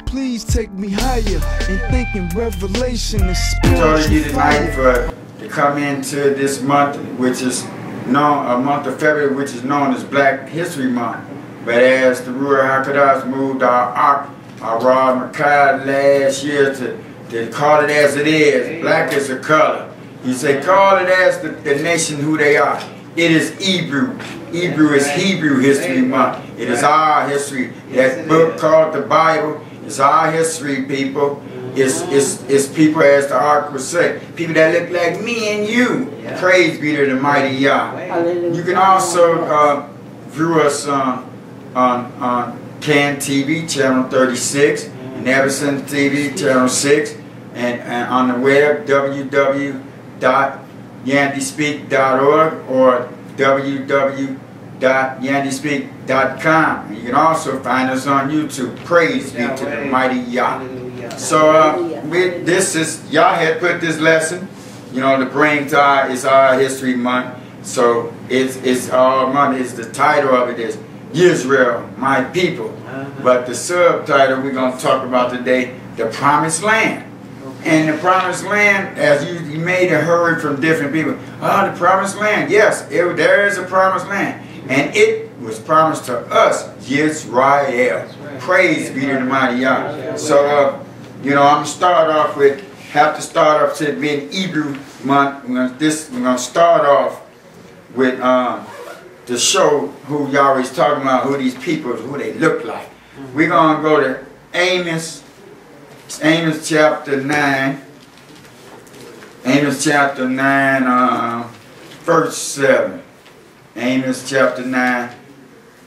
please take me higher in thinking revelation and I told you spiritual tonight fire. to come into this month, which is known, a month of February, which is known as Black History Month. But as the Ruach HaKodesh moved our Ark, our Rod Makai last year to call it as it is, black is a color. He said, call it as the nation who they are. It is Ibryi. Ibryi is Hebrew History Month. It is our history. That book called the Bible is our history, people. It's people, as the Ark would say, people that look like me and you. Praise be to the mighty Yah. You can also view us on CAN TV, channel 36, and Evanston TV, channel 6, and on the web, www.yandyspeak.org or www.yandyspeak.com. And you can also find us on YouTube. Praise be to the mighty Yah. So this is, Yah had put this lesson, you know, to bring to our history month. So it's all month. It's the title of it is Yisrael, my people. But the subtitle we're going to talk about today, the Promised Land. And the Promised Land, as you may have heard from different people, oh, the Promised Land. Yes, there is a Promised Land. And it was promised to us, Yisrael. Praise be to the mighty Yah. So, you know, I'm going to have to start off to being Hebrew month. We're going to start off with to show who Yahweh is talking about, who these people, who they look like. We're going to go to Amos chapter 9. Amos chapter 9, verse 7. Amos chapter 9.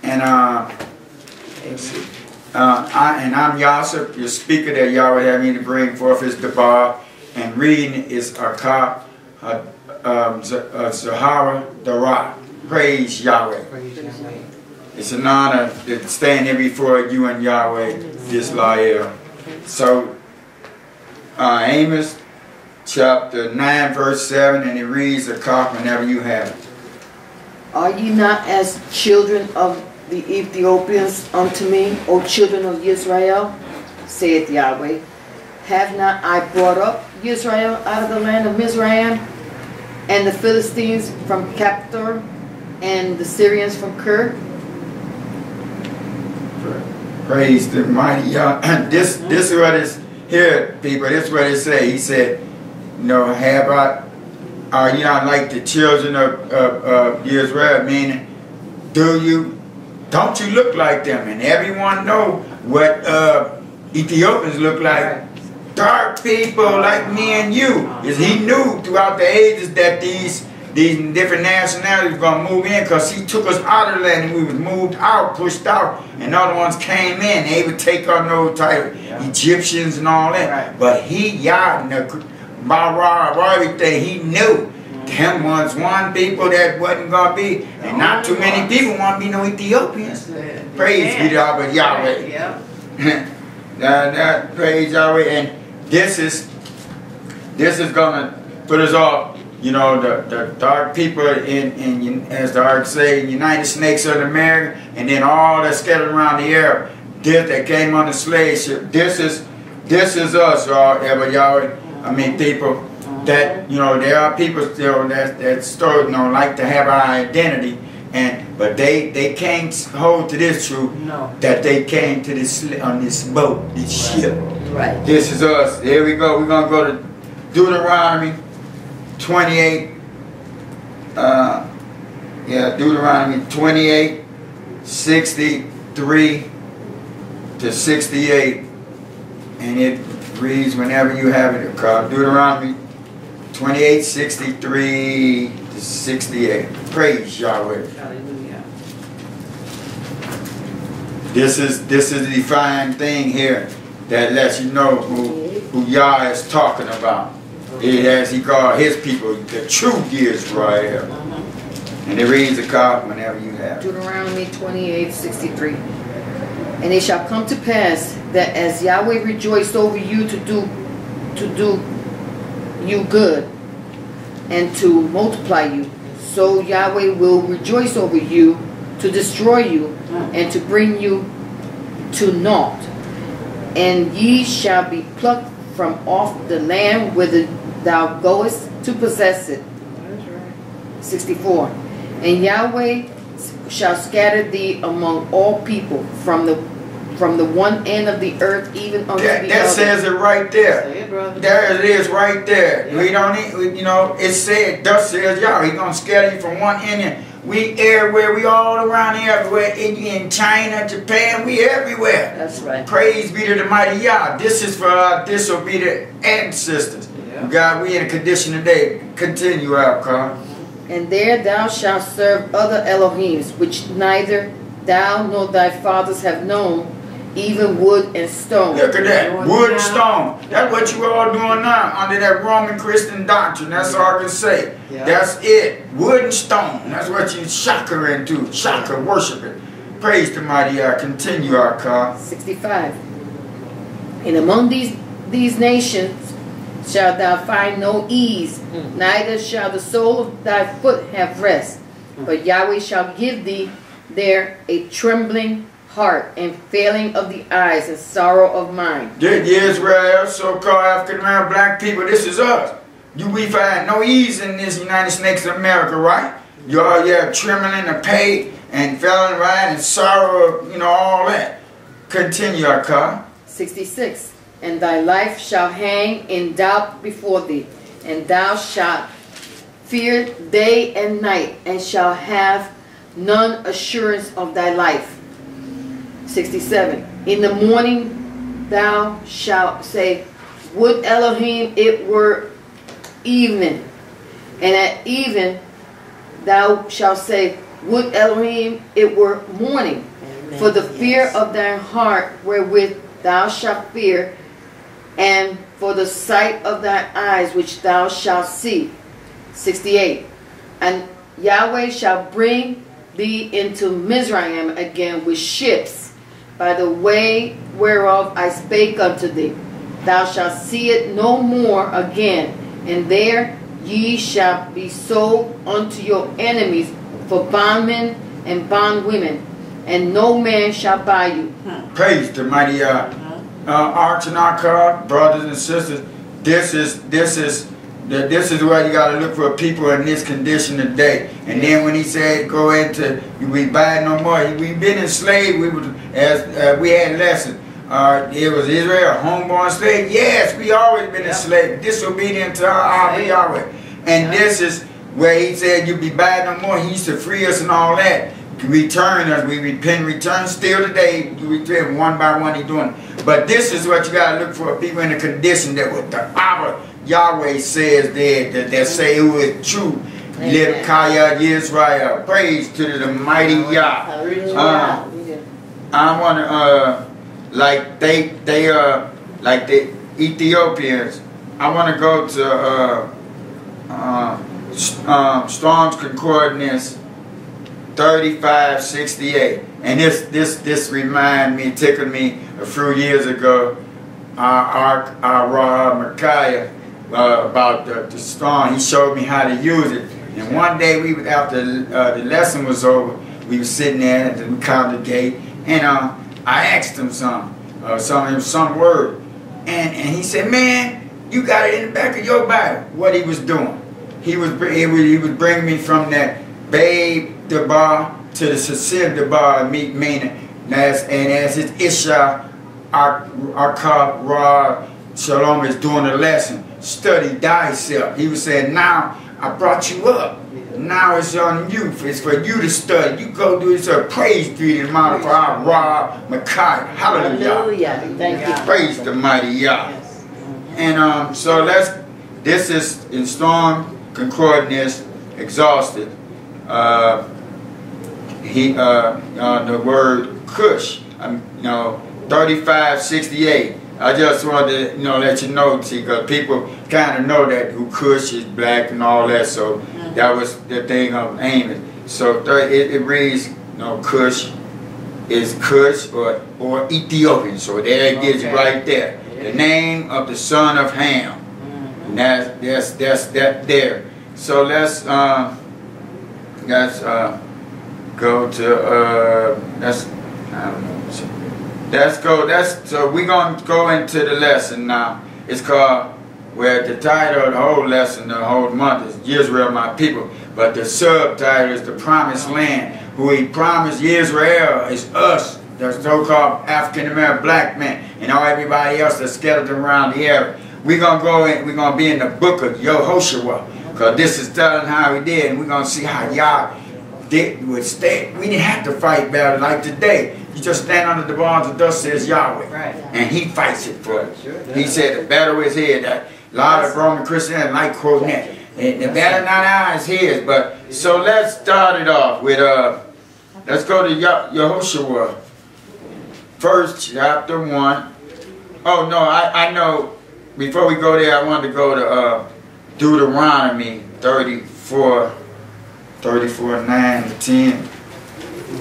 And let's see. I'm Yahshua, your speaker that Yahweh had me to bring forth is Debar, and reading is Akab Zahara Dara. Praise Yahweh. It's an honor to stand here before you and Yahweh, this Layil. So, Amos chapter 9, verse 7, and it reads Akab whenever you have it. Are ye not as children of the Ethiopians unto me, O children of Yisrael, saith Yahweh? Have not I brought up Yisrael out of the land of Mizraim, and the Philistines from Captor, and the Syrians from Ker? Praise the mighty Yah. This is what is here, people. This is what it say. He said, you know, are you not like the children of Israel? Meaning, don't you look like them? And everyone know what Ethiopians look like. Dark people like me and you. Is he knew throughout the ages that these different nationalities were going to move in, because he took us out of the land and we was moved out, pushed out, and other ones came in. They would take on those type Egyptians and all that. But he, Yah, everything, he knew them was one people that wasn't going to be, and not too many people want to be no Ethiopians. Praise be to Yahweh. Praise Yahweh. And this is going to put us off. You know, the dark people in as the Ark say, United Snakes of America, and then all that scattered around the air, that came on the slave ship. This is us, Yahweh. I mean, people that, you know, there are people still that still, you know, like to have our identity, but they can't hold to this truth that they came to this on this boat, this ship. Right. This is us. Here we go. We're gonna go to Deuteronomy 28. Deuteronomy 28, 63 to 68, and it reads whenever you have it. Deuteronomy 28, 63 to 68. Praise Yahweh. Hallelujah. This is the defined thing here that lets you know who Yah is talking about. As he called his people, the true Yisrael. And it reads a copy whenever you have it. Deuteronomy 28, 63. And it shall come to pass that as Yahweh rejoiced over you to do you good and to multiply you, so Yahweh will rejoice over you to destroy you and to bring you to naught. And ye shall be plucked from off the land whither thou goest to possess it. 64. And Yahweh shall scatter thee among all people from the one end of the earth even unto the other. That says it right there. Say it, brother. There it is right there. Yeah. We don't need, you know, it said, thus says Yahweh. He's going to scatter you from one end. And we everywhere. We all around everywhere. In China, Japan, we everywhere. That's right. Praise be to the mighty Yah. This is for our disobedient ancestors. Yeah. God, we in a condition today. Continue out, Carl. And there thou shalt serve other Elohims, which neither thou nor thy fathers have known, even wood and stone. Look at that. Wood and stone. That's what you all doing now under that Roman Christian doctrine. That's all I can say. Yeah. That's it. Wood and stone. That's what you shocker into. Shocker worshiping. Praise the mighty Yah. Continue our car. 65. And among these nations shalt thou find no ease, neither shall the sole of thy foot have rest. But Yahweh shall give thee there a trembling heart, and failing of the eyes, and sorrow of mind. Yisrael, so-called African American black people, this is us. We find no ease in this United States of America, right? You all have trembling of pain and failing right and sorrow, you know, all that. Continue our car. 66. And thy life shall hang in doubt before thee, and thou shalt fear day and night, and shall have none assurance of thy life. 67. In the morning thou shalt say, would Elohim it were evening. And at even thou shalt say, would Elohim it were morning. Amen. For the fear of thy heart wherewith thou shalt fear, and for the sight of thy eyes which thou shalt see. 68. And Yahweh shall bring thee into Mizraim again with ships, by the way whereof I spake unto thee. Thou shalt see it no more again, and there ye shall be sold unto your enemies for bondmen and bondwomen, and no man shall buy you. Praise the mighty Yah. Our Chanak, brothers and sisters, this is where you got to look for people in this condition today. And then when he said go into, you be buying no more. We've been enslaved. We had lessons. It was Israel, homeborn slave. Yes, we always been enslaved, disobedient to our Yahweh. And this is where he said you be buying no more. He used to free us and all that. Return us, we repent, return. Still today, you return one by one. He doing. But this is what you gotta look for: people in a condition that what the Abba Yahweh says there, that say who is true. Little Kaya Yisrael. Praise to the mighty Yah. I wanna like the Ethiopians. I wanna go to Strong's Concordance 3568, and this remind me, tickled me a few years ago. Our Micaiah about the Strong. He showed me how to use it. And one day we, after the lesson was over, we were sitting there at the congregate, and I asked him some word, and he said, "Man, you got it in the back of your Bible." What he was doing, he was bringing me from that Babe the bar to the Sasib the bar, meaning as his Iyshshah, our Ra Shalom is doing a lesson. Study thyself. He was saying, now I brought you up. Now it's on you. It's for you to study. You go do it. So praise be to the Mount for our Ra Micaiah. Hallelujah. Hallelujah. Thank you. Praise the mighty Yah. Yes. And so this is in Storm Concordance Exhausted. The word Cush, 3568. I just wanted to, let you know, see, because people kind of know that who Cush is black and all that, so that was the thing of Amos. So it reads, Cush is Cush or Ethiopian. So there it gives you right there. The name of the son of Ham. And that's that there. So let's go to I don't know. So we're gonna go into the lesson now. It's called, well, the title of the whole lesson, the whole month is Yisrael, my people. But the subtitle is the Promised Land. Who he promised Yisrael is us, the so-called African American black man, and all everybody else that's scattered around the area. We're gonna go in. We're gonna be in the book of YHWH, because this is telling how he did, and we're gonna see how Yah would stay. We didn't have to fight battle like today. You just stand under the bars of dust, says Yahweh, right, and he fights it for us. He said the battle is here. That a lot of Roman Christians like quoting that. And the battle not ours, his. But so let's start it off with let's go to YHWH, first chapter 1. Oh no, I know. Before we go there, I wanted to go to Deuteronomy 34, 9 to 10.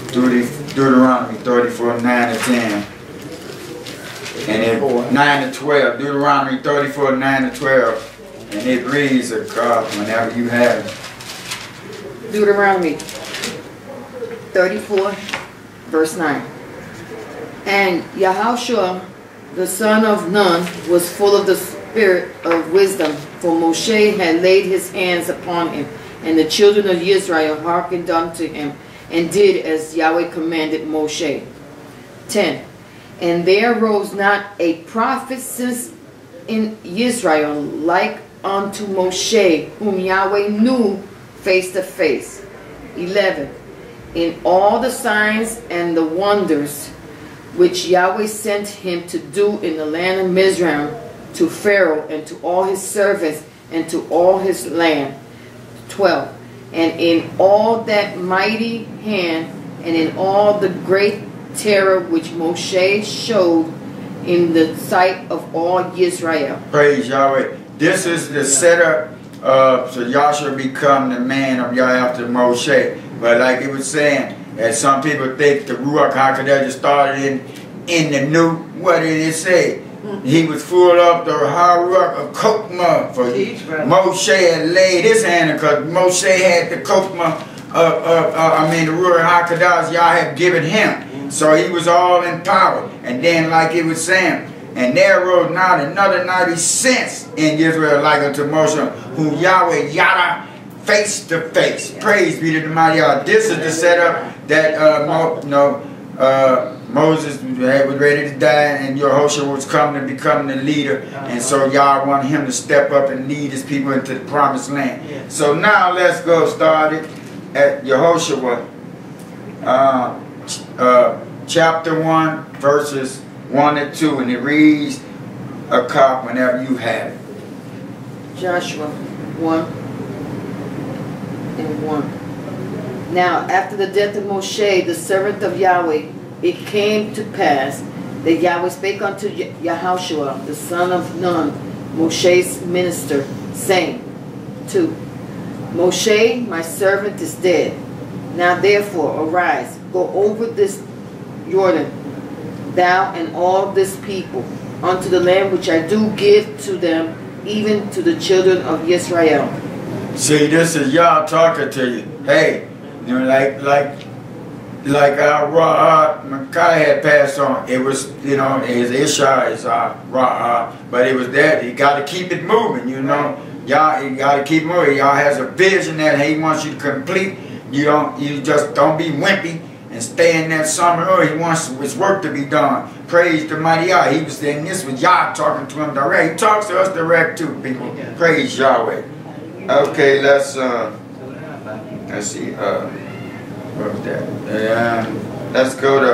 Deuteronomy 34, 9 to 10. And it 9 to 12. Deuteronomy 34, 9 to 12. And it reads whenever you have it. Deuteronomy 34, verse 9. And Yahshua, the son of Nun, was full of the spirit of wisdom, for Moshe had laid his hands upon him, and the children of Israel hearkened unto him, and did as Yahweh commanded Moshe. 10. And there arose not a prophet since in Israel like unto Moshe, whom Yahweh knew face to face. 11. In all the signs and the wonders which Yahweh sent him to do in the land of Mizraim, to Pharaoh and to all his servants and to all his land. 12. And in all that mighty hand and in all the great terror which Moshe showed in the sight of all Yisrael. Praise Yahweh. This is the setup so Yahshua become the man of Yah after Moshe. But like it was saying, as some people think the Ruach HaKodesh started in the new, what did it say? He was full of the Haruach of Kokma, for Moshe had laid his hand, because Moshe had the Kokma the Ruach HaKodesh Yah had given him. So he was all in power. And then like it was saying, and there arose not another 90 cents in Israel like unto Moshe, whom Yahweh Yada face to face. Praise be to the mighty God. This is the setup that Moses was ready to die, and Yahshua was coming to become the leader, and so Yah wanted him to step up and lead his people into the promised land. So now let's go start it at YHWH, chapter 1, verses 1 and 2, and it reads a cop whenever you have it. Joshua 1 and 1. Now after the death of Moshe, the servant of Yahweh, it came to pass that Yahweh spake unto Yahshua, the son of Nun, Moshe's minister, saying, 2. Moshe, my servant, is dead. Now therefore arise, go over this Jordan, thou and all this people, unto the land which I do give to them, even to the children of Yisrael. See, this is Yah talking to you. Hey, you know, like our Micaiah had passed on. It was, his Iyshshah is but it was that he got to keep it moving, Y'all, you got to keep moving. Y'all has a vision that he wants you to complete. You just don't be wimpy and stay in that summer. He wants his work to be done. Praise the mighty Yah. He was saying this was Yah talking to him direct. He talks to us direct too, people. Praise Yahweh. Okay, let's see. What was that? Let's go to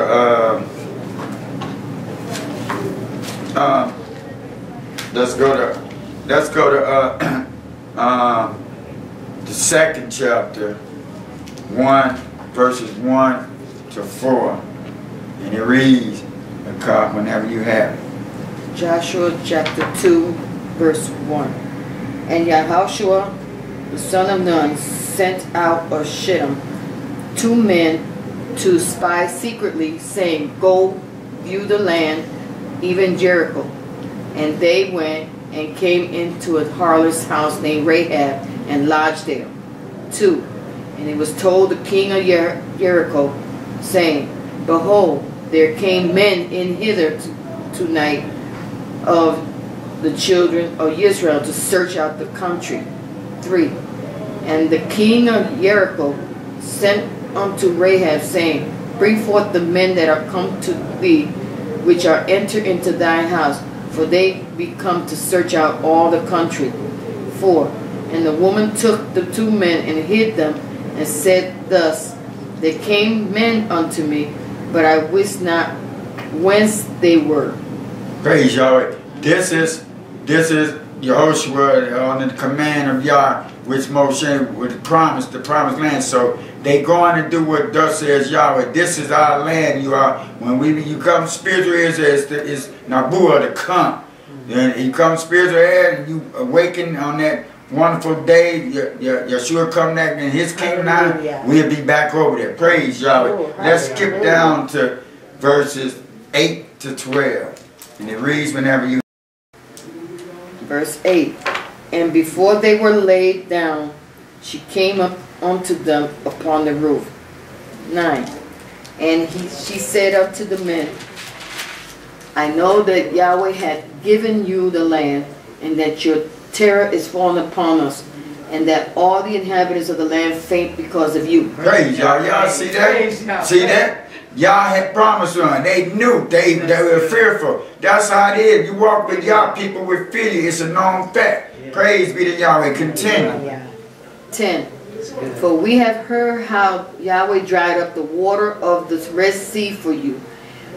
the second chapter, 1 verses 1 to 4, and it reads whenever you have it. Joshua chapter 2, verse 1. And Yahshua, the son of Nun, sent out of Shittim 2 men to spy secretly, saying, Go view the land, even Jericho. And they went and came into a harlot's house named Rahab, and lodged there. 2. And it was told the king of Jericho, saying, Behold, there came men in hither tonight of the children of Israel to search out the country. 3. And the king of Jericho sent unto Rahab, saying, Bring forth the men that are come to thee, which are entered into thy house, for they be come to search out all the country. 4. And the woman took the 2 men and hid them, and said thus, There came men unto me, but I wist not whence they were. Praise Yahweh. This is Yahshua on the command of Yah, which Moshe would promise, the promised land. So they going to do what thus says Yahweh. This is our land. You are when you come spiritual is Nabuah to come. And you come spiritual air and you awaken on that wonderful day. Yahshua come back in his kingdom now. We'll be back over there. Praise Yahweh. Let's skip down to verses 8 to 12. And it reads whenever you. Verse 8. And before they were laid down, she came up unto them upon the roof. 9. And she said unto the men, I know that Yahweh hath given you the land, and that your terror is fallen upon us, and that all the inhabitants of the land faint because of you. Praise Yah. Y'all see that? See that? Yah had promised them. They knew. They were fearful. That's how it is. You walk with Yah, people will fear you. It's a known fact. Praise be to Yahweh. Continue. 10. For we have heard how Yahweh dried up the water of the Red Sea for you,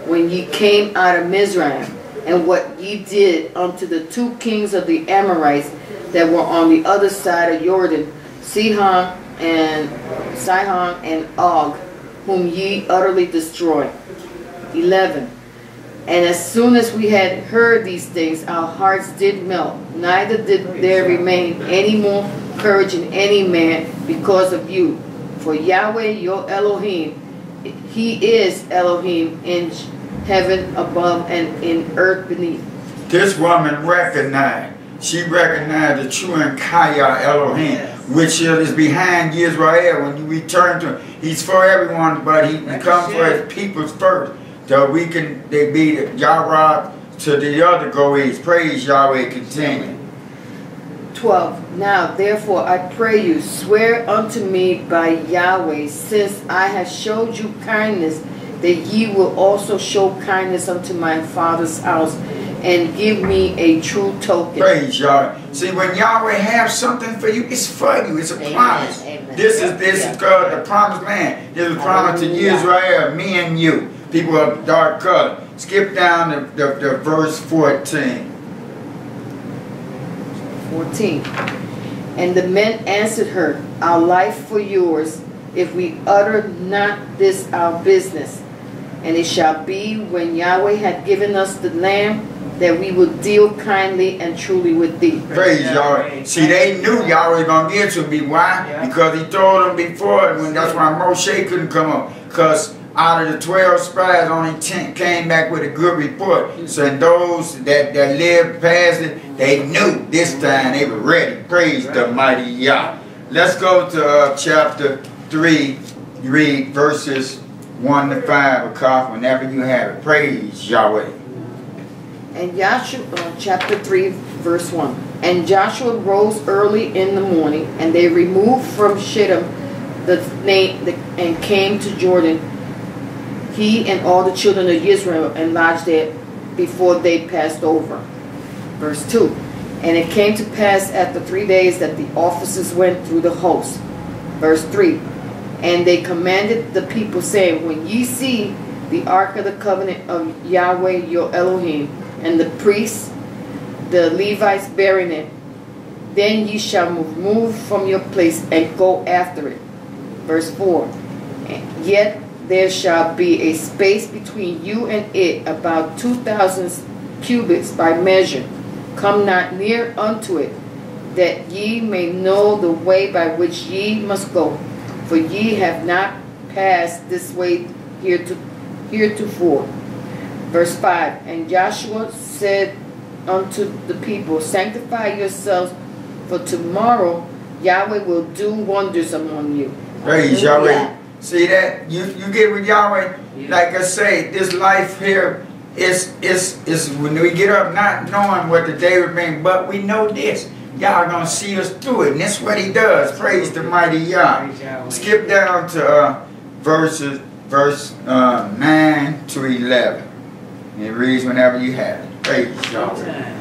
when ye came out of Mizraim, and what ye did unto the 2 kings of the Amorites that were on the other side of Jordan, Sihon and Og, whom ye utterly destroyed. 11. And as soon as we had heard these things, our hearts did melt, neither did there remain any more courage in any man because of you. For Yahweh your Elohim, He is Elohim in heaven above and in earth beneath. This woman recognized. She recognized the true and Kaya Elohim, which is behind Yisrael. When you return to him, he's for everyone, but he comes for his peoples first. So they be the Yahweh to the other goees. Praise Yahweh. Continue. 12. Now therefore I pray you, swear unto me by Yahweh, since I have showed you kindness, that ye will also show kindness unto my father's house, and give me a true token. Praise Yahweh. See, when Yahweh has something for you, it's for you. It's a promise. Amen. This is called the promised land. This is a promise to Israel, me and you, people of dark color. Skip down to verse 14. 14. And the men answered her, Our life for yours, if we utter not this our business. And it shall be, when Yahweh had given us the land, that we will deal kindly and truly with thee. Praise Yahweh. See, they knew Yahweh was going to give it to me. Why? Because he told them before, and that's why Moshe couldn't come up. Because out of the 12 spies, only 10 came back with a good report. So those that lived past it, they knew this time they were ready. Praise the mighty Yah. Let's go to chapter 3. You read verses 1 to 5 of Kaf whenever you have it. Praise Yahweh. And Yahshua, chapter 3, verse 1. And Joshua rose early in the morning, and they removed from Shittim and came to Jordan, he and all the children of Israel, and lodged there before they passed over. Verse 2. And it came to pass after 3 days that the officers went through the host. Verse 3. And they commanded the people, saying, When ye see the ark of the covenant of Yahweh your Elohim, and the priests, the Levites bearing it, then ye shall move from your place and go after it. Verse 4. Yet there shall be a space between you and it, about 2,000 cubits by measure. Come not near unto it, that ye may know the way by which ye must go. For ye have not passed this way heretofore. Verse 5. And Joshua said unto the people, Sanctify yourselves, for tomorrow Yahweh will do wonders among you. Praise Yahweh. See that? You get with Yahweh, like I say, this life here is when we get up not knowing what the day will bring, but we know this. Y'all gonna see us through it, and that's what he does. Praise the mighty Yah. Skip down to verse 9 to 11. And it reads whenever you have it. Praise Yahweh.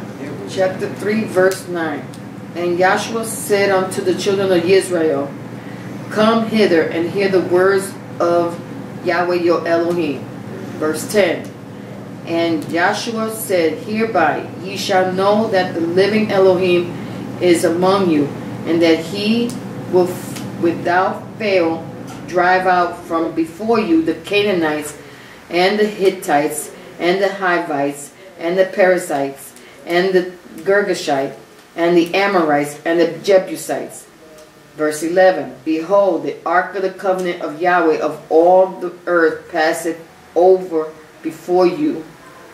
Chapter 3, verse 9. And Yahshua said unto the children of Israel, Come hither and hear the words of Yahweh your Elohim. Verse 10. And Yahshua said, Hereby ye shall know that the living Elohim is among you, and that he will without fail drive out from before you the Canaanites, and the Hittites, and the Hivites, and the Perizzites, and the Girgashites, and the Amorites, and the Jebusites. Verse 11. Behold, the ark of the covenant of Yahweh of all the earth passeth over before you.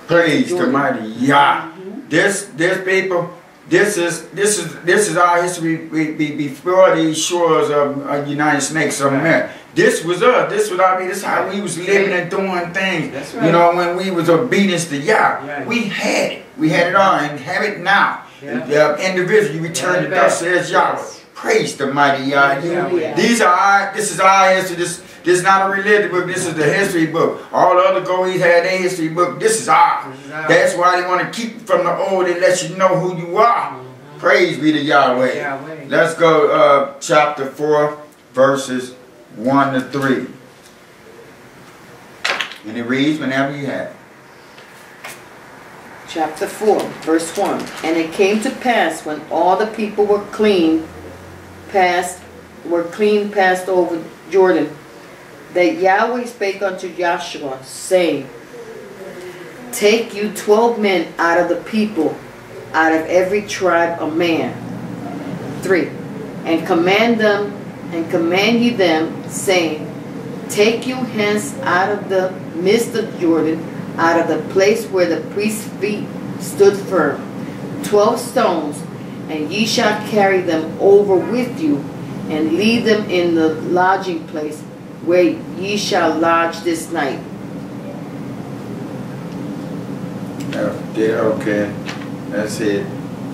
Praise the mighty Yah. This people, this is our history before these shores of United States of America. This was us. This is how we was living and doing things. That's right. You know, when we was obedience to Yah. Right. We had it. We had it all and have it now. Yeah. Individually, you return to thus says Yahweh. Praise the mighty Yah. This is our history. This is not a religion book. This is the history book. All the other goees had their history book. This is ours. That's why they want to keep from the old. They let you know who you are. Praise be to Yahweh. Let's go chapter 4, verses 1 to 3. And it reads whenever you have it. Chapter 4, verse 1. And it came to pass when all the people were clean passed over Jordan, that Yahweh spake unto Yahshua, saying, Take you 12 men out of the people, out of every tribe a man. 3. And command ye them, saying, Take you hence out of the midst of Jordan, out of the place where the priest's feet stood firm, 12 stones, and ye shall carry them over with you, and leave them in the lodging place where ye shall lodge this night. Okay, that's it.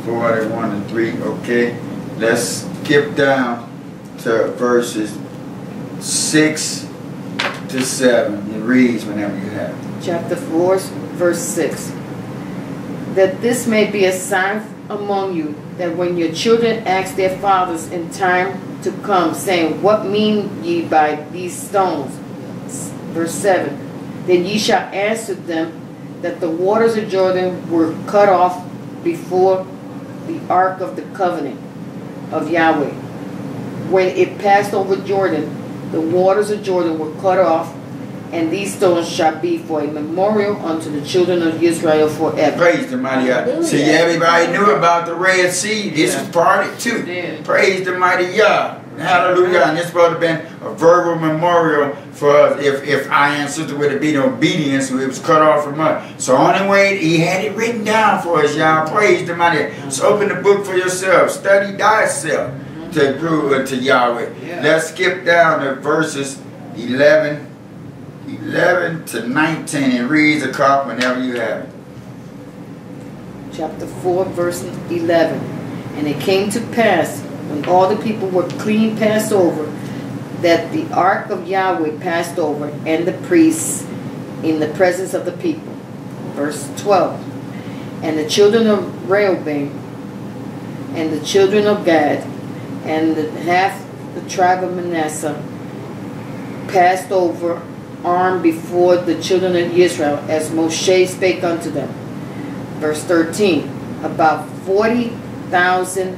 4, 1, and 3. Okay, let's skip down to verses 6 to 7. It reads whenever you have it. Chapter 4, verse 6. That this may be a sign among you, that when your children ask their fathers in time to come, saying, What mean ye by these stones? Verse 7. Then ye shall answer them that the waters of Jordan were cut off before the ark of the covenant of Yahweh. When it passed over Jordan, the waters of Jordan were cut off, and these stones shall be for a memorial unto the children of Israel forever. Praise the mighty Yah. See, everybody knew about the Red Sea. This was part of it too. Praise the mighty Yah. Hallelujah. And this would have been a verbal memorial for us if our ancestors would have been obedience, it was cut off from us. So only way he had it written down for us, y'all. Praise the mighty Yah. So open the book for yourself. Study thyself to grow to Yahweh. Let's skip down to verses 11 to 19 and read the cop whenever you have it. Chapter 4, verse 11. And it came to pass, when all the people were clean passed over, that the ark of Yahweh passed over, and the priests in the presence of the people. Verse 12. And the children of Reuben, and the children of Gad, and half the tribe of Manasseh passed over, armed before the children of Israel, as Moshe spake unto them. Verse 13. About 40,000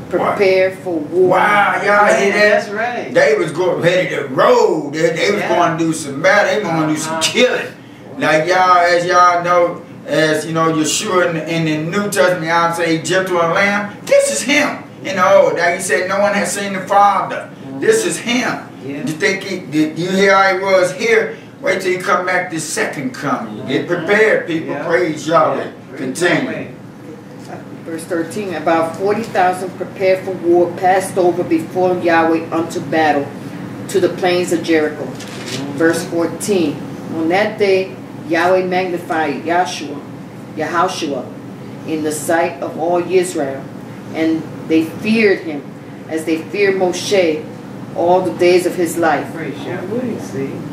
prepared for war. Wow, y'all hear that? That's right. They was going ready to roll. They was going to do some battle. They going to do some killing. Like y'all, as y'all know, as you know, Yahshua in the New Testament, y'all say gentle and lamb. This is him. You know, like he said, no one has seen the Father. This is him. You think you hear how he was here? Wait till he come back this second coming. Get prepared, people. Praise Yahweh. Continue. Verse 13. About 40,000 prepared for war passed over before Yahweh unto battle, to the plains of Jericho. Verse 14. On that day, Yahweh magnified Yahshua in the sight of all Israel, and they feared him as they feared Moshe all the days of his life.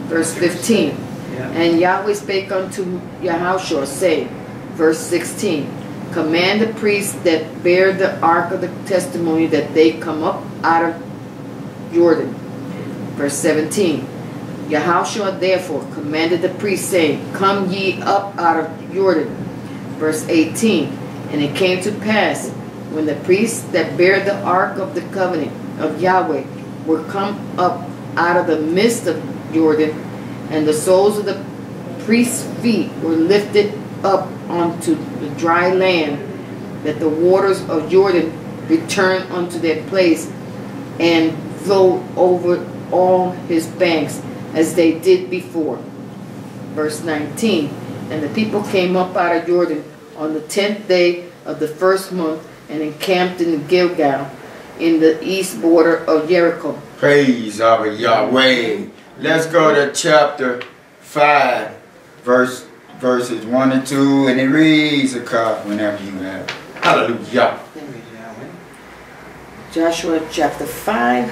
Verse 15. And Yahweh spake unto Yahshua, saying, verse 16, command the priests that bear the ark of the testimony that they come up out of Jordan. Verse 17. Yahshua therefore commanded the priests, saying, come ye up out of Jordan. Verse 18. And it came to pass, when the priests that bear the ark of the covenant of Yahweh were come up out of the midst of Jordan, and the soles of the priests' feet were lifted up onto the dry land, that the waters of Jordan returned unto their place, and flowed over all his banks, as they did before. Verse 19. And the people came up out of Jordan on the 10th day of the first month, and encamped in Gilgal, in the east border of Jericho. Praise our Yahweh. Let's go to chapter 5, verses 1 and 2, and it reads a card whenever you have. Hallelujah. Joshua chapter 5,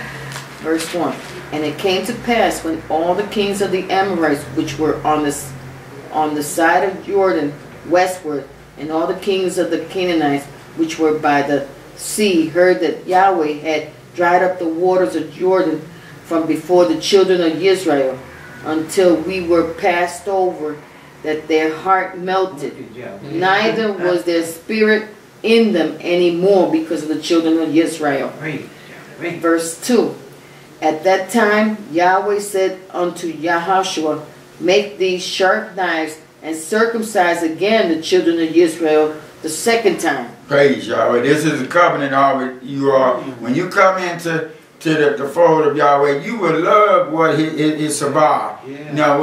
verse 1. And it came to pass, when all the kings of the Amorites, which were on the side of Jordan westward, and all the kings of the Canaanites, which were by the sea, heard that Yahweh had dried up the waters of Jordan from before the children of Israel, until we were passed over, that their heart melted, neither was their spirit in them any more, because of the children of Israel. Verse 2. At that time Yahweh said unto Yahshua, make these sharp knives, and circumcise again the children of Israel the second time. Praise Yahweh. This is a covenant always you are. When you come into the fold of Yahweh, you will love what is SABBATH. You know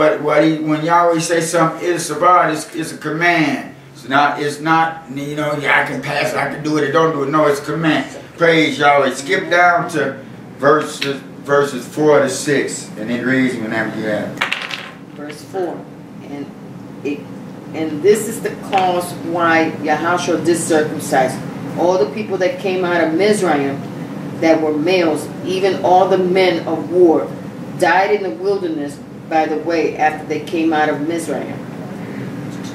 when Yahweh says something is SABBATH, it's a command. It's not you know, I can pass, I can do it, or don't do it. No, it's a command. Praise Yahweh. Skip down to verses 4 to 6, and it reads whenever you have. Verse 4. And this is the cause why Yahshua did circumcise all the people that came out of Mizraim, that were males, even all the men of war, died in the wilderness by the way after they came out of Mizraim.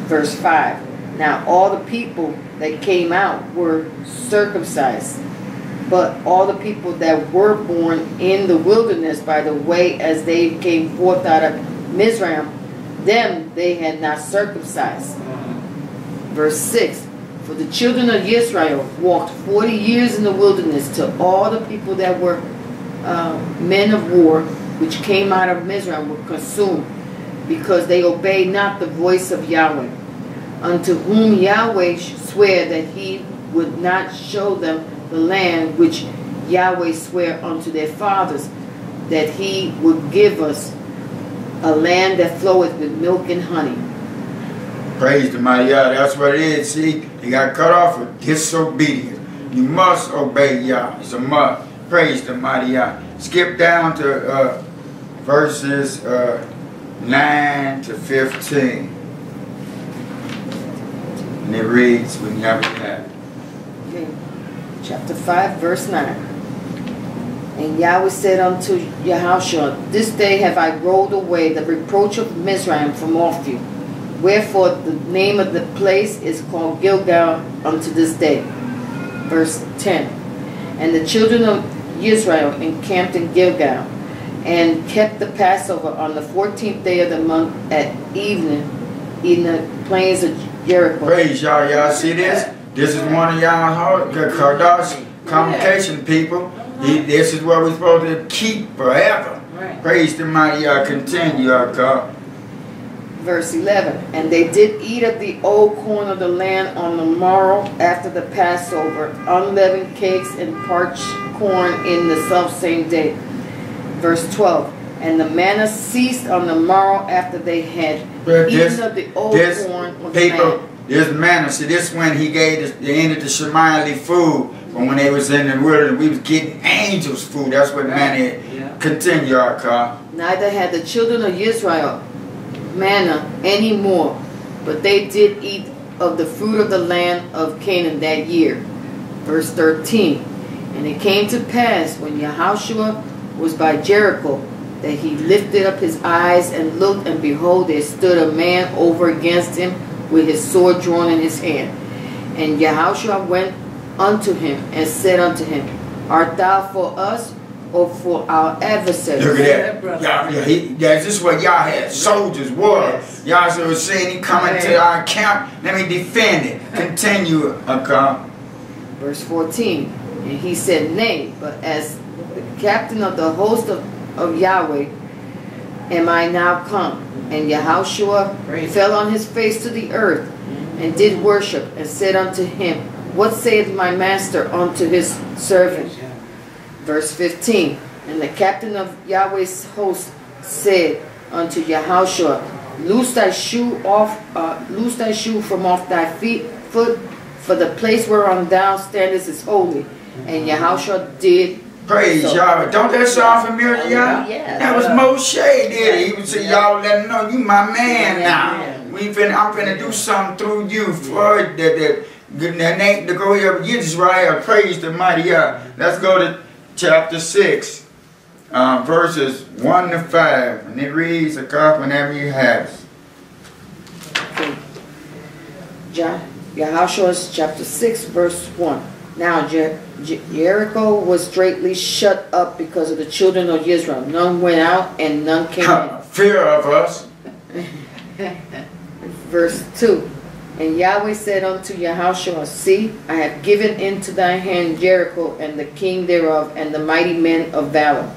Verse 5. Now all the people that came out were circumcised, but all the people that were born in the wilderness by the way as they came forth out of Mizraim, them they had not circumcised. Verse 6. For the children of Yisrael walked 40 years in the wilderness, till all the people that were men of war, which came out of Mizraim, were consumed, because they obeyed not the voice of Yahweh, unto whom Yahweh sware that he would not show them the land which Yahweh sware unto their fathers, that he would give us a land that floweth with milk and honey. Praise the mighty Yah. That's what it is. See, you got cut off with disobedience. You must obey Yah. It's a must. Praise the mighty Yah. Skip down to verses 9 to 15. And it reads whenever you have it. Okay. Chapter 5, verse 9. And Yahweh said unto Yahshua, this day have I rolled away the reproach of Mizraim from off you. Wherefore the name of the place is called Gilgal unto this day. Verse 10. And the children of Israel encamped in Gilgal, and kept the Passover on the 14th day of the month at evening in the plains of Jericho. Praise Yah. Y'all see this? This is one of y'all Kardash convocation people. This is what we're supposed to keep forever. Right. Praise the mighty Yah. Continue, God. Verse 11. And they did eat of the old corn of the land on the morrow after the Passover, unleavened cakes and parched corn in the selfsame day. Verse 12. And the manna ceased on the morrow after they had eaten of the old corn of the land. This manna, see, this when he gave the end of the Shemayli food. But when they was in the wilderness, we was getting angels' food. That's what manna is. Yeah. Continue, our car. Neither had the children of Israel manna any more, but they did eat of the fruit of the land of Canaan that year. Verse 13. And it came to pass when Yahshua was by Jericho, that he lifted up his eyes and looked, and behold, there stood a man over against him with his sword drawn in his hand. And Yahshua went unto him and said unto him, Art thou for us or for our adversaries? Look at that. This is what y'all had. Soldiers, war. Yahshua was saying, he coming to our camp. Let me defend it. Continue, Verse 14. And he said, Nay, but as the captain of the host of Yahweh am I now come. And Yahshua fell on his face to the earth and did worship, and said unto him, What saith my master unto his servant? Verse 15. And the captain of Yahweh's host said unto Yahshua, Loose thy shoe from off thy foot, for the place whereon thou standest is holy. And Yahshua did. Praise Yahweh. Don't that sound familiar, y'all? Yeah. That was Moshe did it. He would say, y'all let him know you my man now. I'm finna do something through you for the go here Yisrael. Praise the mighty Yah. Let's go to chapter 6, verses 1 to 5. And it reads, whenever you have it. Okay. Yahshua chapter 6, verse 1. Now Jericho was straitly shut up because of the children of Israel. None went out and none came in. Fear of us. Verse 2. And Yahweh said unto Yahshua, See, I have given into thy hand Jericho and the king thereof and the mighty men of valor.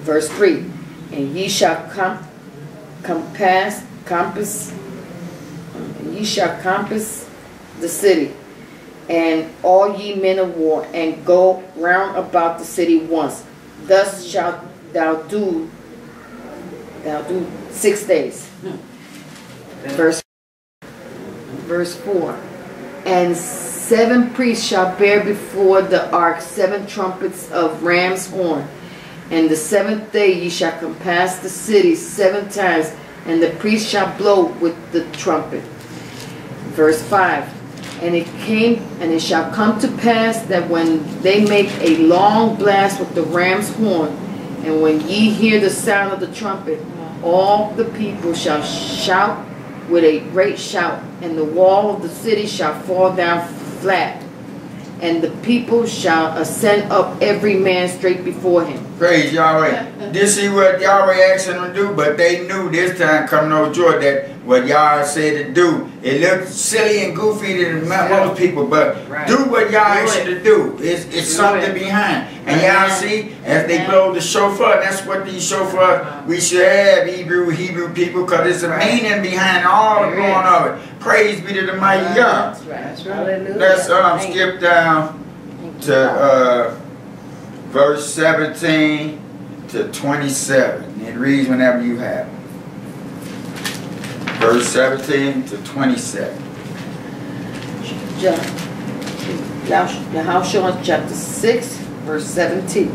Verse 3. And ye shall compass the city, and all ye men of war, and go round about the city once. Thus shalt thou do 6 days. Verse 4. And 7 priests shall bear before the ark 7 trumpets of ram's horn. And the 7th day ye shall compass the city 7 times, and the priest shall blow with the trumpet. Verse 5. And it shall come to pass that when they make a long blast with the ram's horn, and when ye hear the sound of the trumpet, all the people shall shout with a great shout, and the wall of the city shall fall down flat, and the people shall ascend up every man straight before him. Praise Yahweh. This is what Yahweh asked them to do, but they knew this time, come no joy, that what Yahweh said to do. It looked silly and goofy to most people, but do what Yahweh asked you to do. It's something behind. And y'all see, as they blow the shofar, that's what these shofar we should have, Hebrew people, because it's a meaning behind all the blowing of it. Praise be to the mighty Yah. That's right. Let's skip down to verse 17 to 27. It reads whenever you have it. Verse 17 to 27. Yahshua chapter 6, verse 17.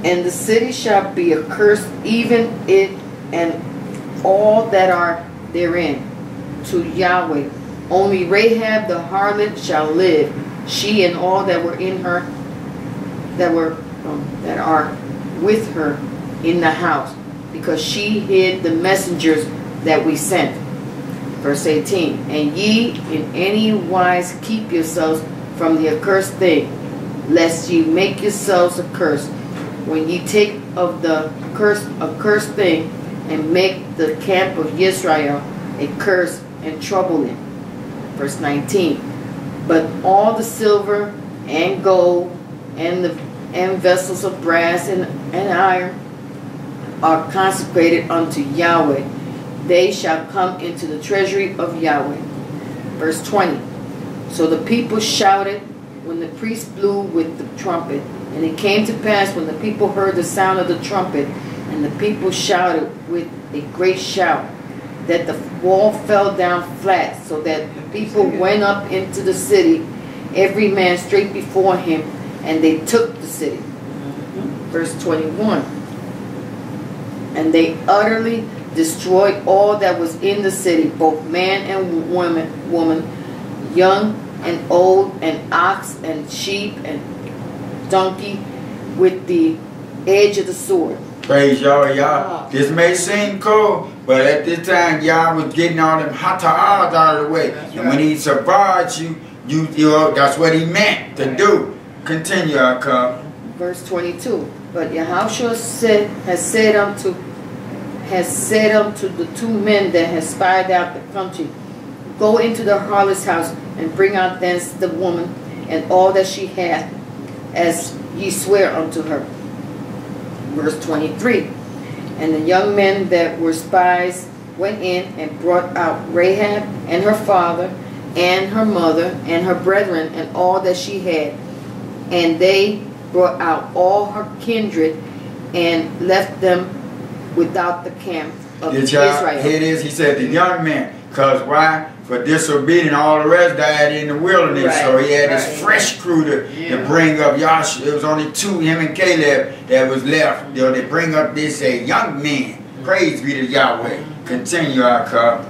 And the city shall be accursed, even it and all that are therein, to Yahweh. Only Rahab the harlot shall live, she and all that were in her, that are with her in the house, because she hid the messengers that we sent. Verse 18. And ye in any wise keep yourselves from the accursed thing, lest ye make yourselves accursed, when ye take of the accursed thing, and make the camp of Yisrael a curse and trouble it. Verse 19. But all the silver and gold and vessels of brass and iron are consecrated unto Yahweh. They shall come into the treasury of Yahweh. Verse 20. So the people shouted when the priest blew with the trumpet. And it came to pass when the people heard the sound of the trumpet, and the people shouted with a great shout, that the wall fell down flat, so that people went up into the city, every man straight before him, and they took the city. Verse 21. And they utterly destroyed all that was in the city, both man and woman, young and old, and ox and sheep and donkey, with the edge of the sword. Praise y'all. This may seem cool, but at this time, Yah was getting all them hata'ahs out of the way. And when he survived you, that's what he meant to do. Continue, Akab. Verse 22. But Yahshua has said unto the two men that had spied out the country, go into the harlot's house and bring out thence the woman and all that she hath, as ye swear unto her. Verse 23. And the young men that were spies went in and brought out Rahab and her father and her mother and her brethren and all that she had. And they brought out all her kindred and left them without the camp of Israel. Here it is. He said the young men. Because why? For disobedience, all the rest died in the wilderness. Right, so he had this fresh crew to bring up Yahshua. There was only two, him and Caleb, that was left. They bring up this young men. Praise be to Yahweh. Continue, Akab.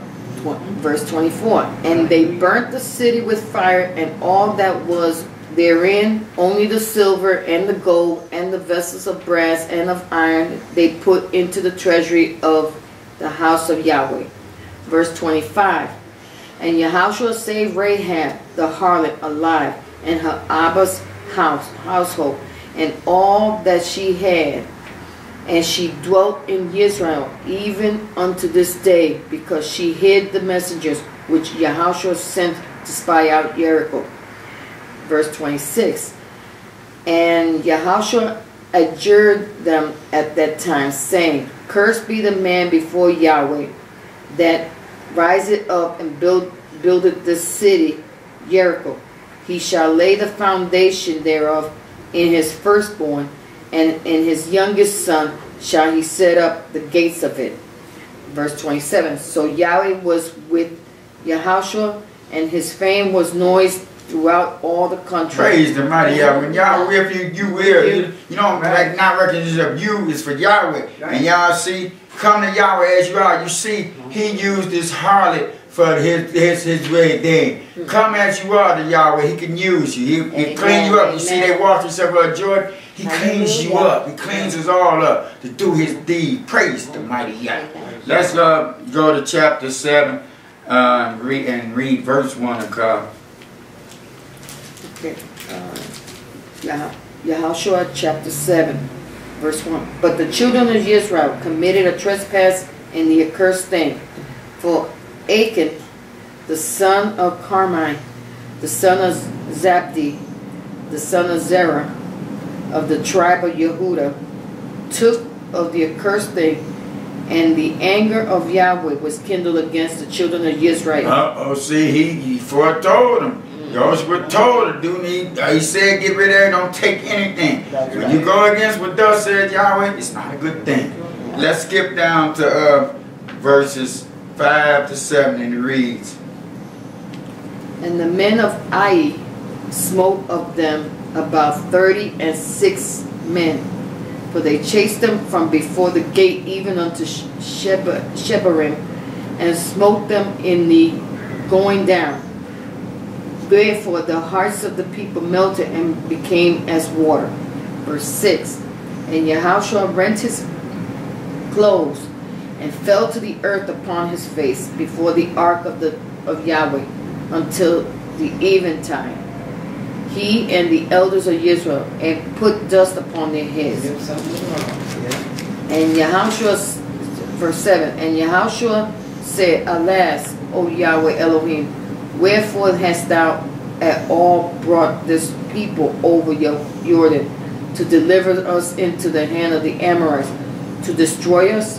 Verse 24. And they burnt the city with fire, and all that was therein, only the silver and the gold and the vessels of brass and of iron, they put into the treasury of the house of Yahweh. Verse 25. And Yahshua saved Rahab the harlot alive, and her Abba's household, and all that she had. And she dwelt in Yisrael even unto this day, because she hid the messengers which Yahshua sent to spy out Jericho. Verse 26. And Yahshua adjured them at that time, saying, Cursed be the man before Yahweh, that riseth up and buildeth this city, Jericho. He shall lay the foundation thereof in his firstborn, and in his youngest son shall he set up the gates of it. Verse 27. So Yahweh was with Yahshua, and his fame was noised throughout all the country. Praise the mighty Yahweh. When Yahweh with you, you will. You don't not recognize of you is for Yahweh. And y'all see, come to Yahweh as you are. You see, he used this harlot for his way thing. Come as you are to Yahweh. He can use you. He clean you up. You see, they wash themselves up, Jordan. He cleans you up. He cleans us all up to do his deed. Praise the mighty Yahweh. Let's go to chapter 7 and read verse 1 of God. Okay. Yahshua chapter 7, verse 1. But the children of Israel committed a trespass in the accursed thing. For Achan, the son of Carmi, the son of Zabdi, the son of Zerah, of the tribe of Yehudah, took of the accursed thing, and the anger of Yahweh was kindled against the children of Israel. See, he foretold them. Yahshua told to do he said, get rid of it, don't take anything. When you go against what thus said Yahweh, it's not a good thing. Let's skip down to verses 5 to 7, and it reads. And the men of Iysh smote of them about 36 men, for they chased them from before the gate even unto Shebarim, and smote them in the going down. Therefore the hearts of the people melted and became as water. Verse 6. And Yahshua rent his clothes and fell to the earth upon his face before the ark of Yahweh until the eventide. He and the elders of Israel, and put dust upon their heads. And Yahshua, verse 7. And Yahshua said, Alas, O Yahweh Elohim, wherefore hast thou at all brought this people over Jordan to deliver us into the hand of the Amorites, to destroy us?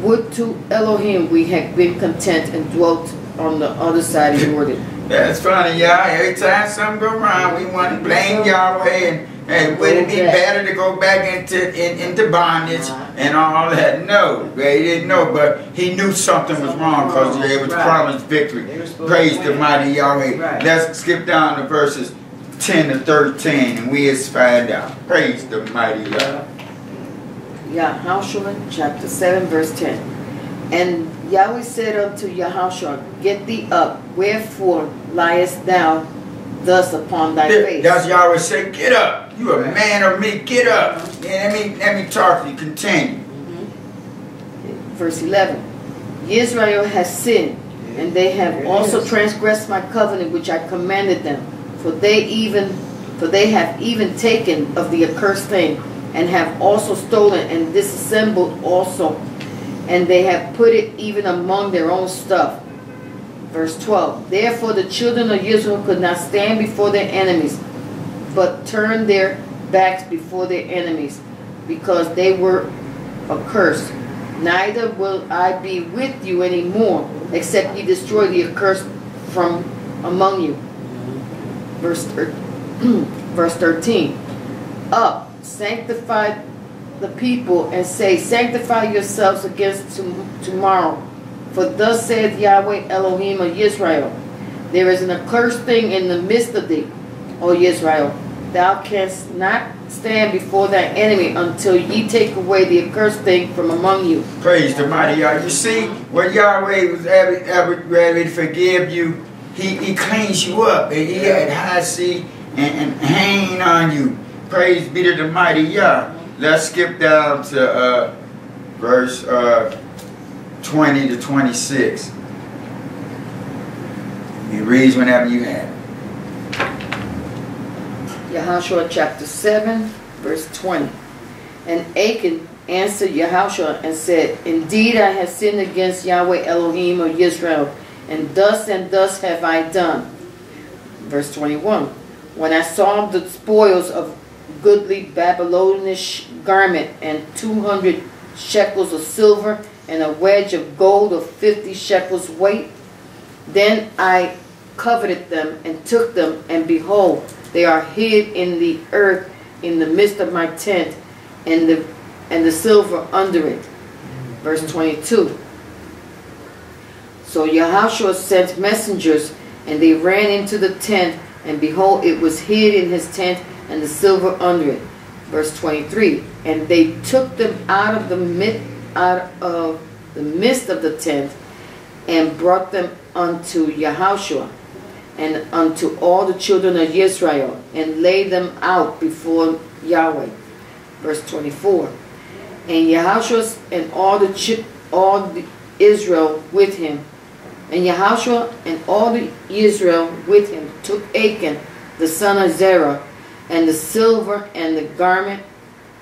Would to Elohim we had been content and dwelt on the other side of Jordan. That's funny, y'all. Every time something go wrong, we want to blame Yahweh Hey, would it be better to go back into bondage and all that? No, he didn't know, but he knew something was wrong because he was promised victory. Praise the mighty Yahweh. Let's skip down to verses 10 to 13 and we just find out. Praise the mighty Yahweh. Yahshua chapter 7 verse 10. And Yahweh said unto Yahshua, Get thee up, wherefore liest thou thus upon thy face? That's Yahweh say, get up. You a man of me, get up. And let me talk to you, continue. Verse 11. Yisrael has sinned, and they have also transgressed my covenant which I commanded them. For they have even taken of the accursed thing, and have also stolen and disassembled also, and they have put it even among their own stuff. Verse 12. Therefore the children of Israel could not stand before their enemies, but turned their backs before their enemies, because they were accursed. Neither will I be with you any more, except ye destroy the accursed from among you. Verse 13. Up, sanctify the people, and say, Sanctify yourselves against tomorrow. For thus saith Yahweh Elohim of Yisrael, There is an accursed thing in the midst of thee, O Yisrael. Thou canst not stand before thy enemy until ye take away the accursed thing from among you. Praise the mighty Yahweh. You see, when Yahweh was ready to forgive you, he cleans you up. And he had high sea and hanging on you. Praise be to the mighty Yah. Let's skip down to verse 20 to 26. It reads whenever you have it. Yahshua chapter 7 verse 20. And Achan answered Yahshua and said, Indeed I have sinned against Yahweh Elohim of Yisrael, and thus have I done. Verse 21. When I saw the spoils of goodly Babylonish garment, and 200 shekels of silver, and a wedge of gold of 50 shekels weight, then I coveted them and took them, and behold, they are hid in the earth in the midst of my tent, and the silver under it. Verse 22. So Yahshua sent messengers, and they ran into the tent, and behold, it was hid in his tent, and the silver under it. Verse 23. And they took them out of the midst of the tent, and brought them unto Yahshua and unto all the children of Yisrael, and laid them out before Yahweh. Verse 24. And Yahshua and all the Israel with him, and Yahshua and all the Israel with him took Achan the son of Zerah, and the silver, and the garment,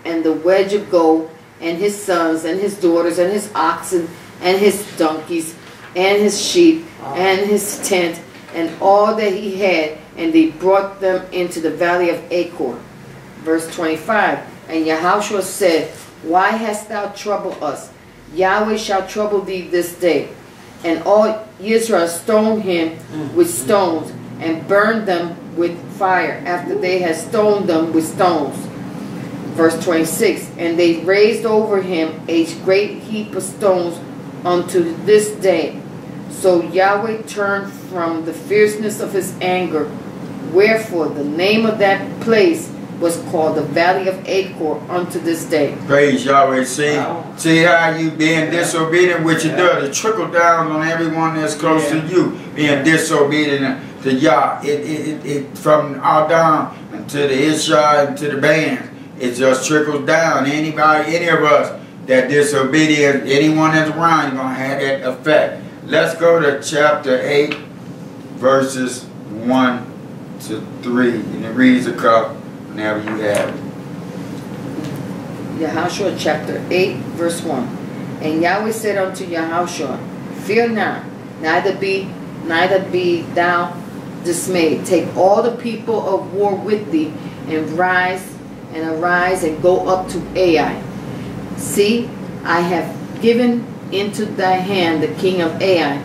and the wedge of gold, and his sons, and his daughters, and his oxen, and his donkeys, and his sheep, and his tent, and all that he had, and they brought them into the valley of Achor. Verse 25. And Yahshua said, Why hast thou troubled us? Yahweh shall trouble thee this day. And all Israel stoned him with stones, and burned them with fire, after they had stoned them with stones. Verse 26. And they raised over him a great heap of stones unto this day. So Yahweh turned from the fierceness of his anger. Wherefore the name of that place was called the Valley of Achor unto this day. Praise Yahweh. See how you being disobedient, which it does. It trickle down on everyone that's close to you. Being disobedient to Yah. It from all down to the Iyshshah and to the band. It just trickles down. Anybody, any of us that disobedient, anyone that's around, you're going to have that effect. Let's go to chapter 8, verses 1 to 3. And it reads a couple whenever you have it. Yahshua chapter 8, verse 1. And Yahweh said unto Yahshua, Fear not, neither be thou dismayed. Take all the people of war with thee, and arise and go up to Ai. See, I have given into thy hand the king of Ai,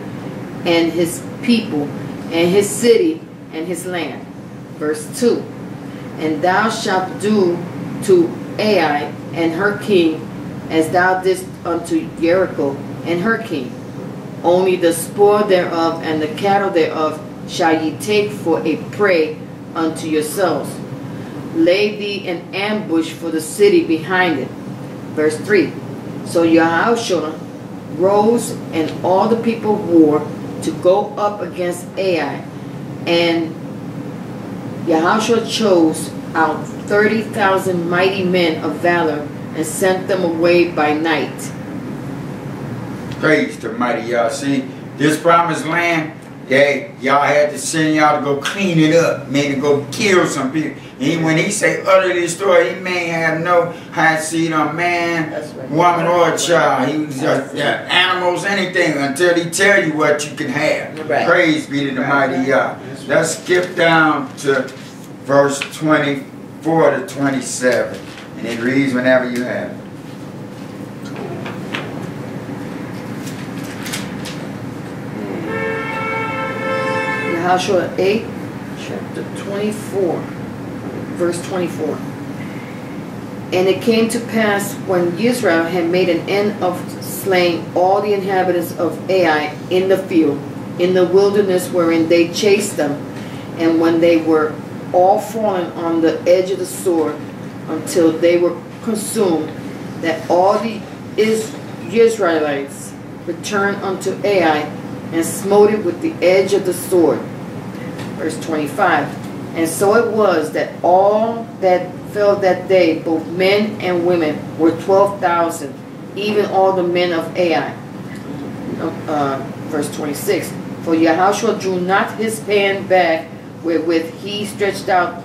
and his people, and his city, and his land. Verse 2. And thou shalt do to Ai and her king as thou didst unto Jericho and her king. Only the spoil thereof and the cattle thereof shall ye take for a prey unto yourselves. Lay thee an ambush for the city behind it. Verse 3. So Yahshua rose and all the people wore to go up against Ai. And Yahshua chose out 30,000 mighty men of valor and sent them away by night. Praise the mighty Yah. See, this promised land, y'all had to send y'all to go clean it up, meaning to go kill some people. And when he say utterly destroy, he may have no high seed on man, woman, or child. He was just animals, anything, until he tell you what you can have. Right. Praise be to the mighty Yah. Let's skip down to verse 24 to 27. And it reads whenever you have it. Yahshua 8, chapter 24, verse 24. And it came to pass when Yisrael had made an end of slaying all the inhabitants of Ai in the field, in the wilderness wherein they chased them, and when they were all fallen on the edge of the sword, until they were consumed, that all the Israelites returned unto Ai, and smote it with the edge of the sword. Verse 25. And so it was that all that fell that day, both men and women, were 12,000, even all the men of Ai. Verse 26. For Yahshua drew not his hand back wherewith he stretched out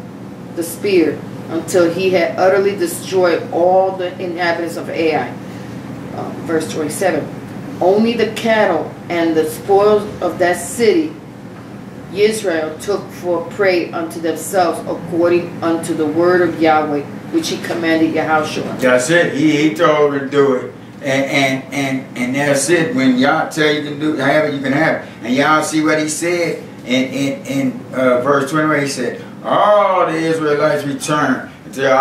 the spear, until he had utterly destroyed all the inhabitants of Ai. Verse 27. Only the cattle and the spoils of that city Yisrael took for prey unto themselves, according unto the word of Yahweh, which he commanded Yahshua. That's it. He told her to do it. And that's it. When y'all tell you can do have it, you can have it. And y'all see what he said in verse 21. He said, all the Israelites return until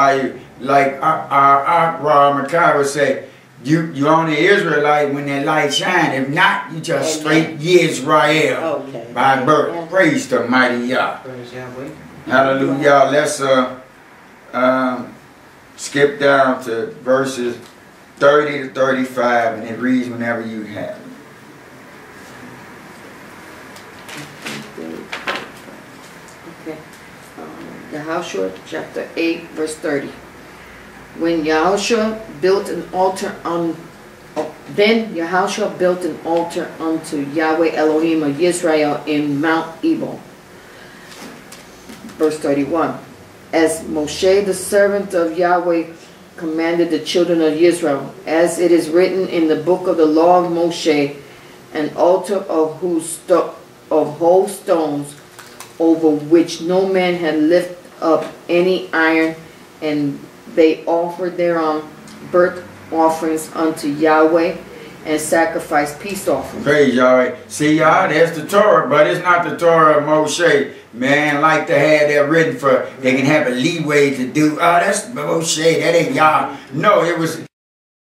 like our Makai would say, you only Israelite when that light shine. If not, you just straight Yisrael by birth. Yeah. Praise the mighty Yah. Praise Yahweh. Hallelujah. Let's skip down to verses 30 to 35, and it reads whenever you have it. Okay. Yahshua chapter 8, verse 30. When Yahshua built an altar then Yahshua built an altar unto Yahweh Elohim of Yisrael in Mount Ebal. Verse 31. As Moshe the servant of Yahweh commanded the children of Israel, as it is written in the book of the law of Moshe, an altar of whole stones, over which no man had lifted up any iron, and they offered thereon burnt offerings unto Yahweh and sacrificed peace offerings. Praise Yahweh. See y'all, that's the Torah, but it's not the Torah of Moshe. Man, like to have that written for, they can have a leeway to do, oh, that's Moshe, that ain't Yah. No, it was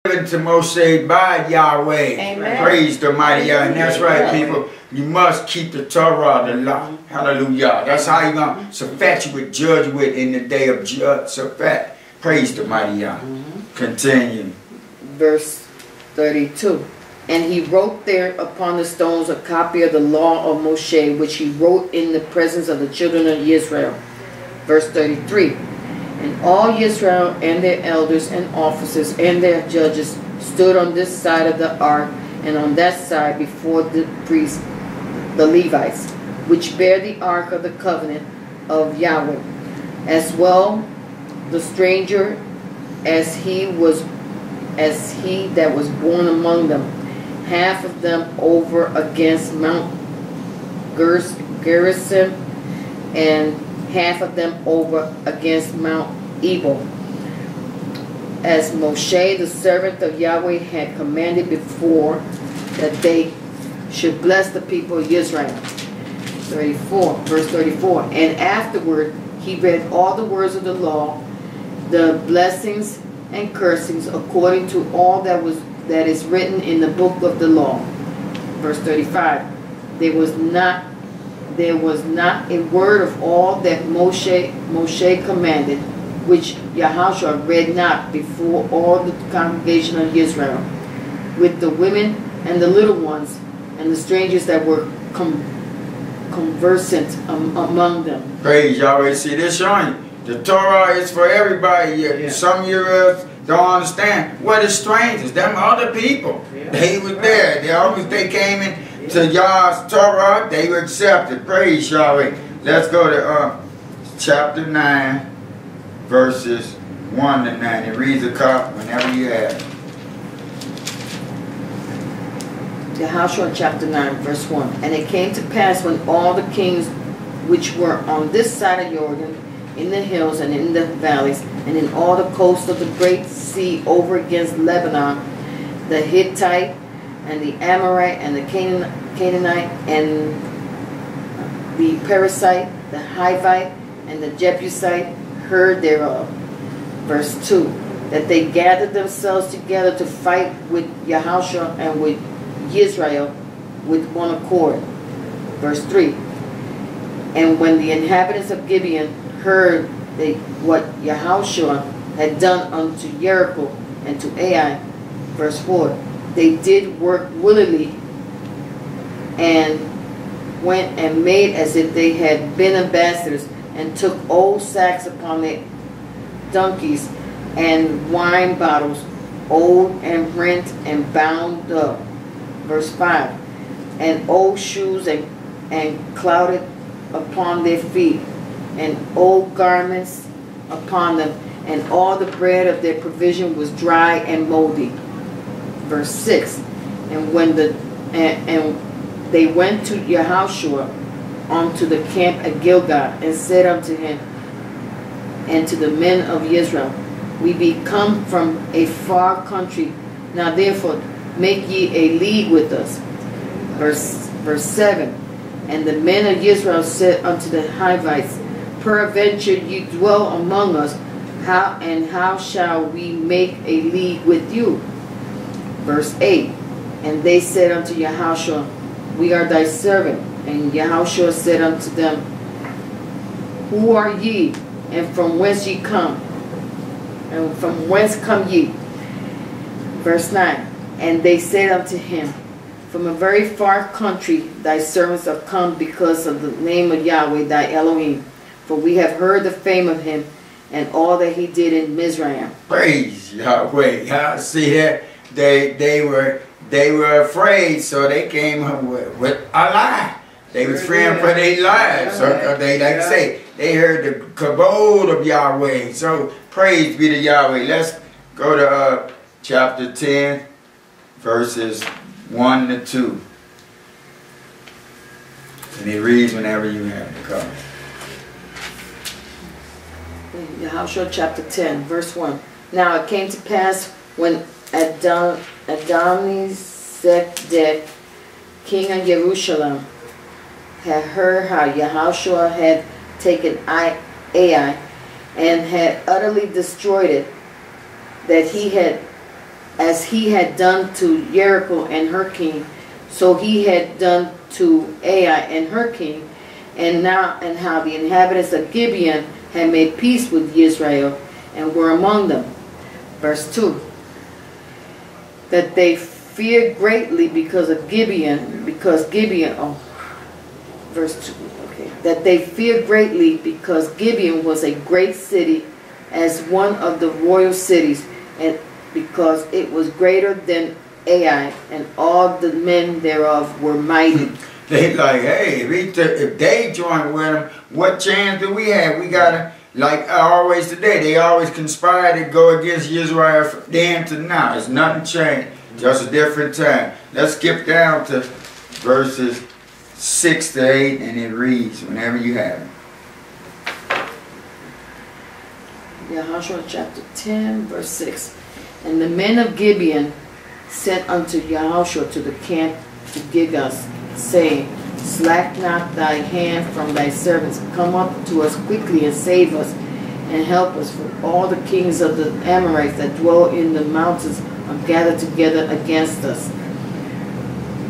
given to Moshe by Yahweh. Amen. Praise the mighty Yah. And that's right, people. You must keep the Torah, the law. Hallelujah. That's how you're going to Shabbat with, judge with in the day of Shabbat. Praise the mighty Yah. Continue. Verse 32. And he wrote there upon the stones a copy of the law of Moshe, which he wrote in the presence of the children of Israel. Verse 33. And all Israel and their elders and officers and their judges stood on this side of the ark, and on that side before the priests, the Levites, which bear the ark of the covenant of Yahweh, as well the stranger as he that was born among them, half of them over against Mount Gerizim, and half of them over against Mount Ebal, as Moshe the servant of Yahweh had commanded before, that they should bless the people of Israel. 34, verse 34. And afterward he read all the words of the law, the blessings and cursings, according to all that is written in the book of the law. Verse 35. There was not a word of all that Moshe commanded, which Yahshua read not before all the congregation of Israel, with the women and the little ones and the strangers that were conversant among them. Praise Yahweh. See, this showing you the Torah is for everybody. Yeah. Some of you don't understand. What is strangers? Them other people. Yeah. They were there. They came in to Yah's Torah. They were accepted. Praise Yahweh. Let's go to chapter 9, verses 1 to 9. It reads a copy whenever you have it. Yahshua chapter 9, verse 1. And it came to pass when all the kings which were on this side of Jordan, in the hills and in the valleys, and in all the coast of the great sea over against Lebanon, the Hittite, and the Amorite, and the Canaanite, and the Perizzite, the Hivite, and the Jebusite, heard thereof. Verse 2. That they gathered themselves together to fight with Yahshua and with Yisrael with one accord. Verse 3. And when the inhabitants of Gibeon heard what Yahshua had done unto Jericho and to Ai, verse 4, they did work willingly and went and made as if they had been ambassadors, and took old sacks upon their donkeys and wine bottles, old and rent and bound up. Verse 5, and old shoes and clouded upon their feet, and old garments upon them, and all the bread of their provision was dry and moldy. Verse 6, and when they went to Yahshua unto the camp at Gilgal, and said unto him and to the men of Israel, we be come from a far country, now therefore make ye a league with us. Verse 7, and the men of Israel said unto the Hivites, peradventure ye dwell among us, how shall we make a league with you? Verse 8, and they said unto Yahshua, we are thy servant. And Yahshua said unto them, who are ye, and from whence ye come? And from whence come ye? Verse 9, and they said unto him, from a very far country thy servants are come because of the name of Yahweh thy Elohim. For we have heard the fame of him and all that he did in Mizraim. Praise Yahweh. Y'all see here, they were afraid, so they came with a lie. They was fearing for their lives. So they, like I say, they heard the kabod of Yahweh. So praise be to Yahweh. Let's go to chapter 10, verses 1 to 2. And it reads whenever you have it. Come. Yahshua chapter 10, verse 1. Now it came to pass when Adonizedek, king of Jerusalem, had heard how Yahshua had taken Ai and had utterly destroyed it, that he had, as he had done to Jericho and her king, so he had done to Ai and her king, and how the inhabitants of Gibeon had made peace with Yisrael and were among them. Verse 2. That they feared greatly because Gibeon, verse 2, okay. That they feared greatly because Gibeon was a great city, as one of the royal cities, and because it was greater than Ai, and all the men thereof were mighty. They like, hey, if they join with them, what chance do we have? We gotta, like always today, they always conspire to go against Israel from then to now. It's nothing changed, just a different time. Let's skip down to verses 6 to 8, and it reads whenever you have it. Yahshua chapter 10, verse 6. And the men of Gibeon sent unto Yahshua to the camp to Gilgal, saying, Slack not thy hand from thy servants. Come up to us quickly and save us, and help us, for all the kings of the Amorites that dwell in the mountains are gathered together against us.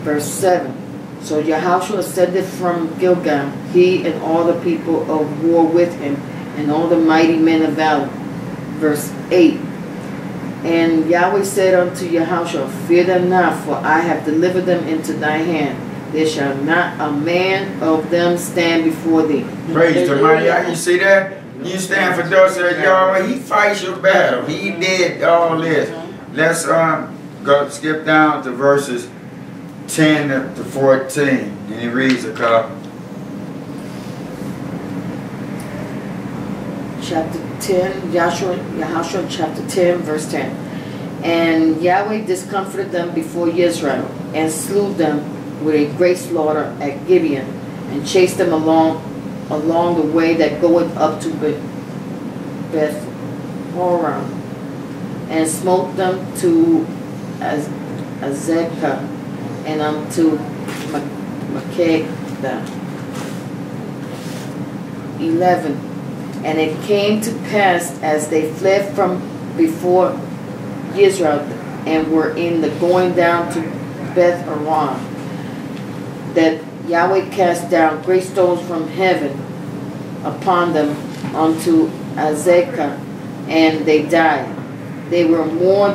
Verse 7. So Yahshua ascended from Gilgal, he and all the people of war with him, and all the mighty men of valor. Verse 8. And Yahweh said unto Yahshua, Fear them not, for I have delivered them into thy hand. There shall not a man of them stand before thee. Praise the mighty Yah. You see that? You stand for those that Yahweh. He fights your battle. He did all this. Let's go skip down to verses 10 to 14. And he reads a couple. Chapter 10, Yahshua chapter 10, verse 10. And Yahweh discomfited them before Yisrael, and slew them with a great slaughter at Gibeon, and chased them along the way that goeth up to Beth Horon, and smote them to Azekah, and unto Makkedah. 11. And it came to pass, as they fled from before Yisrael, and were in the going down to Beth Horon, that Yahweh cast down great stones from heaven upon them unto Azekah, and they died. They were more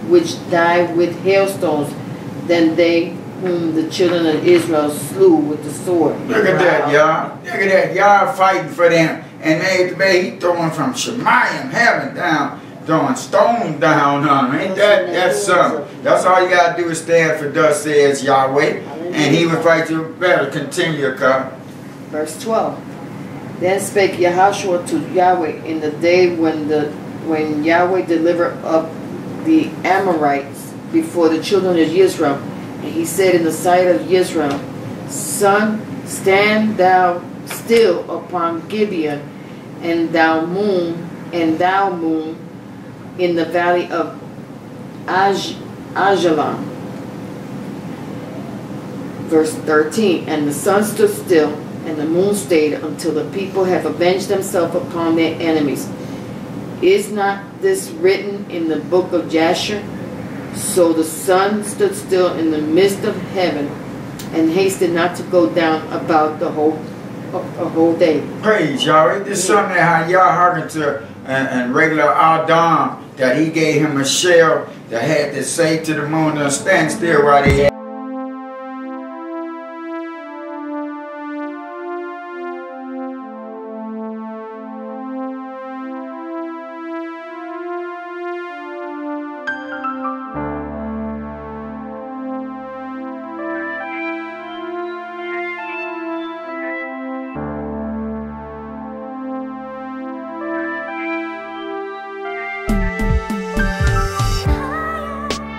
which died with hailstones than they whom the children of Israel slew with the sword. Look at that, y'all. Look at that. Y'all fighting for them. And he throwing from Shemayim, heaven down, throwing stones down on them. Ain't that's something? That's all you got to do is stand for thus says Yahweh. And he will fight your battle. Continue, God. Verse 12. Then spake Yahshua to Yahweh in the day when Yahweh delivered up the Amorites before the children of Israel. And he said in the sight of Yisrael, Sun, stand thou still upon Gibeon, and thou moon, in the valley of Ajalon. Verse 13. And the sun stood still, and the moon stayed, until the people have avenged themselves upon their enemies. Is not this written in the book of Jasher? So the sun stood still in the midst of heaven, and hasted not to go down about a whole day. Praise Yahweh. This is something how Yah hearkened to and regular Adam, that he gave him a shell that had to say to the moon to stand still while they had.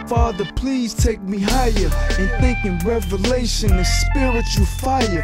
Father, please take me higher in thinking revelation and spiritual fire.